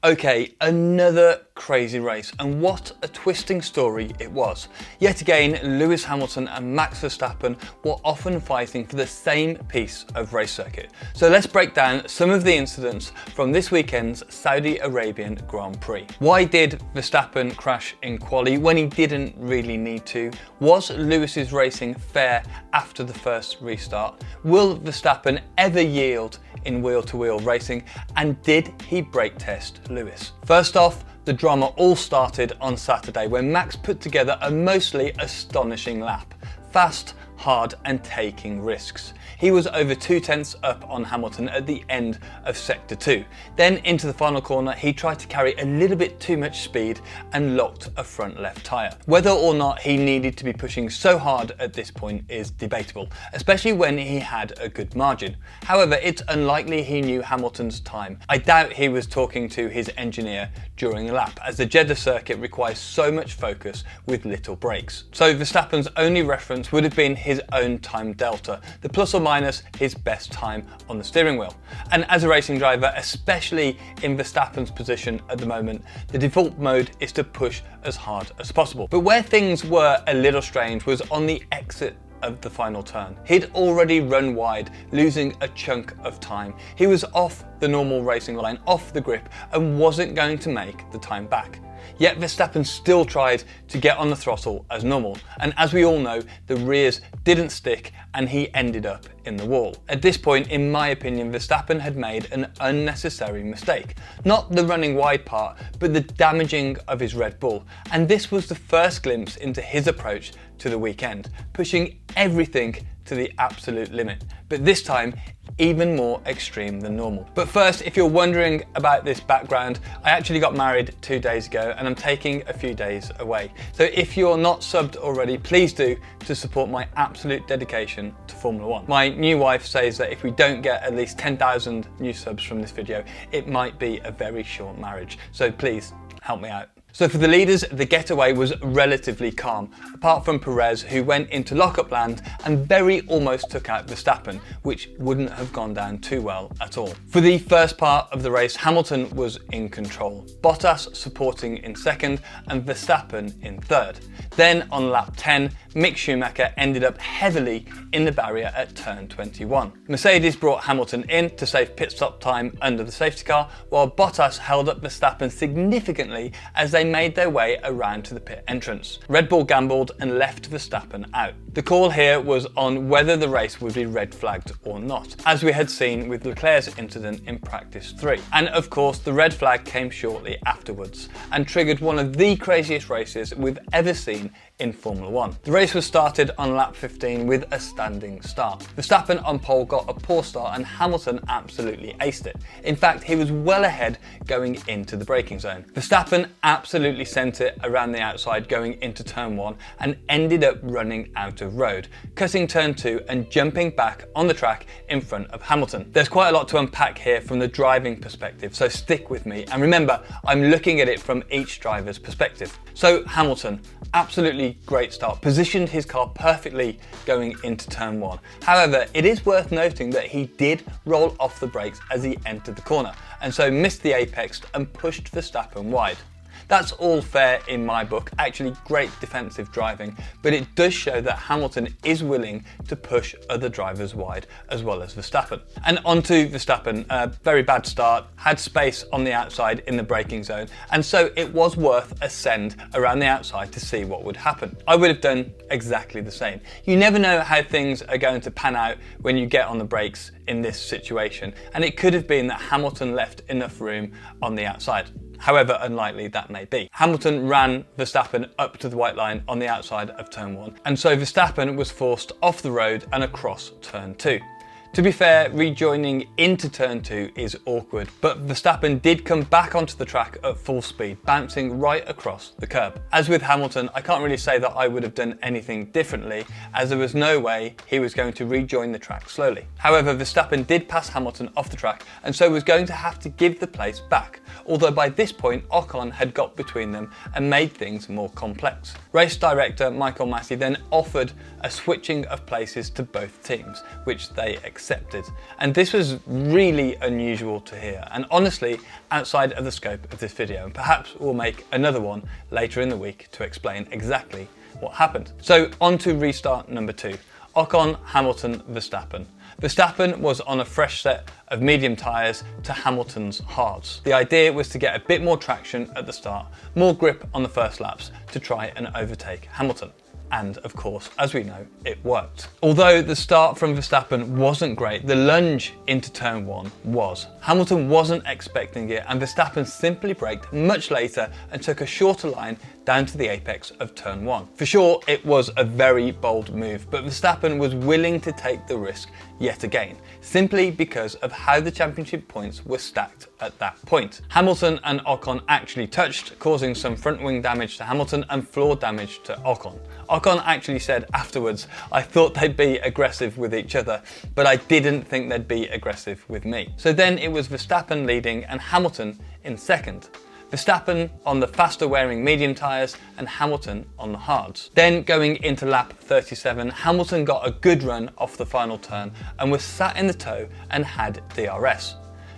Okay, another crazy race, and what a twisting story it was. Yet again, Lewis Hamilton and Max Verstappen were often fighting for the same piece of race circuit. So let's break down some of the incidents from this weekend's Saudi Arabian Grand Prix. Why did Verstappen crash in quali when he didn't really need to? Was Lewis's racing fair after the first restart? Will Verstappen ever yield in wheel-to-wheel racing, and did he brake test Lewis? First off, the drama all started on Saturday when Max put together a mostly astonishing lap. Fast, hard and taking risks. He was over 2/10 up on Hamilton at the end of sector 2. Then into the final corner, he tried to carry a little bit too much speed and locked a front left tyre. Whether or not he needed to be pushing so hard at this point is debatable, especially when he had a good margin. However, it's unlikely he knew Hamilton's time. I doubt he was talking to his engineer during a lap, as the Jeddah circuit requires so much focus with little brakes. So Verstappen's only reference would have been his own time delta, the plus or minus his best time on the steering wheel. And as a racing driver, especially in Verstappen's position at the moment, the default mode is to push as hard as possible. But where things were a little strange was on the exit of the final turn. He'd already run wide, losing a chunk of time. He was off the normal racing line, off the grip, and wasn't going to make the time back. Yet Verstappen still tried to get on the throttle as normal, and as we all know, the rears didn't stick and he ended up in the wall. At this point, in my opinion, Verstappen had made an unnecessary mistake. Not the running wide part, but the damaging of his Red Bull. And this was the first glimpse into his approach to the weekend, pushing everything to the absolute limit, but this time even more extreme than normal. But first, if you're wondering about this background, I actually got married 2 days ago and I'm taking a few days away. So if you're not subbed already, please do, to support my absolute dedication to Formula 1. My new wife says that if we don't get at least 10,000 new subs from this video, it might be a very short marriage. So please help me out. So for the leaders, the getaway was relatively calm, apart from Perez, who went into lockup land and very almost took out Verstappen, which wouldn't have gone down too well at all. For the first part of the race, Hamilton was in control, Bottas supporting in second and Verstappen in third. Then on lap 10, Mick Schumacher ended up heavily in the barrier at turn 21. Mercedes brought Hamilton in to save pit stop time under the safety car, while Bottas held up Verstappen significantly as they made their way around to the pit entrance. Red Bull gambled and left Verstappen out. The call here was on whether the race would be red flagged or not, as we had seen with Leclerc's incident in practice 3. And of course, the red flag came shortly afterwards and triggered one of the craziest races we've ever seen in Formula 1. The race was started on lap 15 with a standing start. Verstappen on pole got a poor start and Hamilton absolutely aced it. In fact, he was well ahead going into the braking zone. Verstappen absolutely sent it around the outside going into turn 1 and ended up running out of road, cutting turn 2 and jumping back on the track in front of Hamilton. There's quite a lot to unpack here from the driving perspective, so stick with me. And remember, I'm looking at it from each driver's perspective. So Hamilton, absolutely great start, positioned his car perfectly going into turn 1. However, it is worth noting that he did roll off the brakes as he entered the corner, and so missed the apex and pushed Verstappen wide. That's all fair in my book, actually great defensive driving, but it does show that Hamilton is willing to push other drivers wide as well as Verstappen. And onto Verstappen, a very bad start, had space on the outside in the braking zone, and so it was worth a send around the outside to see what would happen. I would have done exactly the same. You never know how things are going to pan out when you get on the brakes in this situation, and it could have been that Hamilton left enough room on the outside. However unlikely that may be. Hamilton ran Verstappen up to the white line on the outside of turn 1, and so Verstappen was forced off the road and across turn 2. To be fair, rejoining into turn 2 is awkward, but Verstappen did come back onto the track at full speed, bouncing right across the curb. As with Hamilton, I can't really say that I would have done anything differently, as there was no way he was going to rejoin the track slowly. However, Verstappen did pass Hamilton off the track, and so was going to have to give the place back, although by this point Ocon had got between them and made things more complex. Race director Michael Massey then offered a switching of places to both teams, which they accepted. accepted. And this was really unusual to hear, and honestly outside of the scope of this video, and perhaps we'll make another one later in the week to explain exactly what happened. So on to restart number 2. Ocon, Hamilton, Verstappen. Verstappen was on a fresh set of medium tyres to Hamilton's hards. The idea was to get a bit more traction at the start, more grip on the first laps to try and overtake Hamilton. And of course, as we know, it worked. Although the start from Verstappen wasn't great, the lunge into turn 1 was. Hamilton wasn't expecting it, and Verstappen simply braked much later and took a shorter line down to the apex of turn 1. For sure, it was a very bold move, but Verstappen was willing to take the risk yet again, simply because of how the championship points were stacked at that point. Hamilton and Ocon actually touched, causing some front wing damage to Hamilton and floor damage to Ocon. Ocon actually said afterwards, "I thought they'd be aggressive with each other, but I didn't think they'd be aggressive with me." So then it was Verstappen leading and Hamilton in second. Verstappen on the faster wearing medium tyres and Hamilton on the hards. Then going into lap 37, Hamilton got a good run off the final turn and was sat in the tow and had DRS.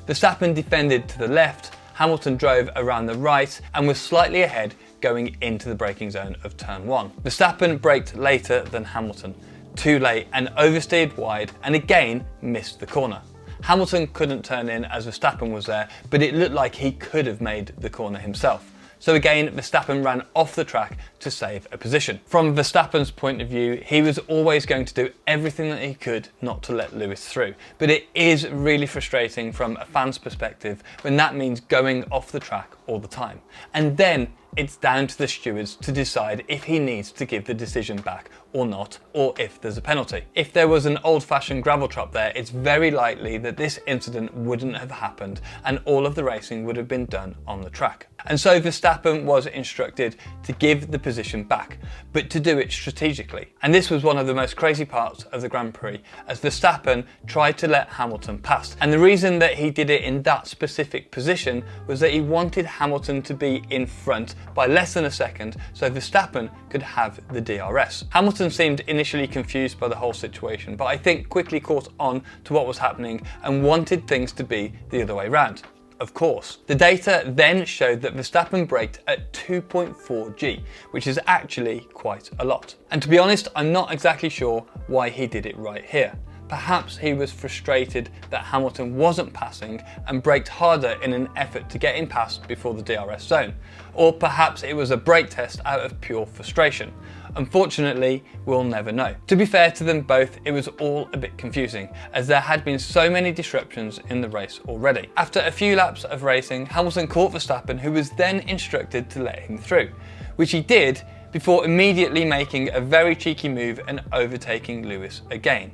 Verstappen defended to the left, Hamilton drove around the right and was slightly ahead going into the braking zone of turn 1. Verstappen braked later than Hamilton, too late, and oversteered wide and again missed the corner. Hamilton couldn't turn in as Verstappen was there, but it looked like he could have made the corner himself. So again, Verstappen ran off the track to save a position. From Verstappen's point of view, he was always going to do everything that he could not to let Lewis through. But it is really frustrating from a fan's perspective when that means going off the track all the time. And then it's down to the stewards to decide if he needs to give the decision back or not, or if there's a penalty. If there was an old-fashioned gravel trap there, it's very likely that this incident wouldn't have happened and all of the racing would have been done on the track. And so Verstappen was instructed to give the position back, but to do it strategically. And this was one of the most crazy parts of the Grand Prix, as Verstappen tried to let Hamilton pass. And the reason that he did it in that specific position was that he wanted Hamilton to be in front by less than a second so Verstappen could have the DRS. Hamilton seemed initially confused by the whole situation, but I think quickly caught on to what was happening and wanted things to be the other way round. Of course. The data then showed that Verstappen braked at 2.4 G, which is actually quite a lot. And to be honest, I'm not exactly sure why he did it right here. Perhaps he was frustrated that Hamilton wasn't passing and braked harder in an effort to get him past before the DRS zone. Or perhaps it was a brake test out of pure frustration. Unfortunately, we'll never know. To be fair to them both, it was all a bit confusing, as there had been so many disruptions in the race already. After a few laps of racing, Hamilton caught Verstappen, who was then instructed to let him through, which he did before immediately making a very cheeky move and overtaking Lewis again.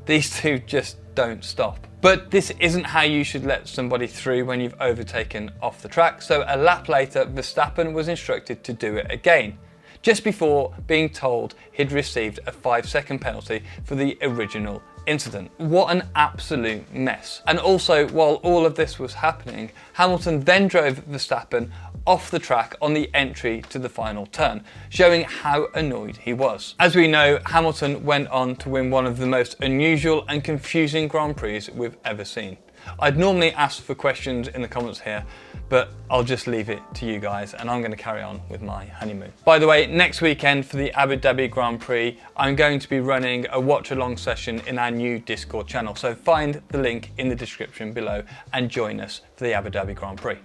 These two just don't stop. But this isn't how you should let somebody through when you've overtaken off the track, so a lap later, Verstappen was instructed to do it again, just before being told he'd received a 5-second penalty for the original incident. What an absolute mess. And also, while all of this was happening, Hamilton then drove Verstappen off the track on the entry to the final turn, showing how annoyed he was. As we know, Hamilton went on to win one of the most unusual and confusing Grand Prix we've ever seen. I'd normally ask for questions in the comments here, but I'll just leave it to you guys and I'm going to carry on with my honeymoon. By the way, next weekend for the Abu Dhabi Grand Prix, I'm going to be running a watch along session in our new Discord channel, so find the link in the description below and join us for the Abu Dhabi Grand Prix.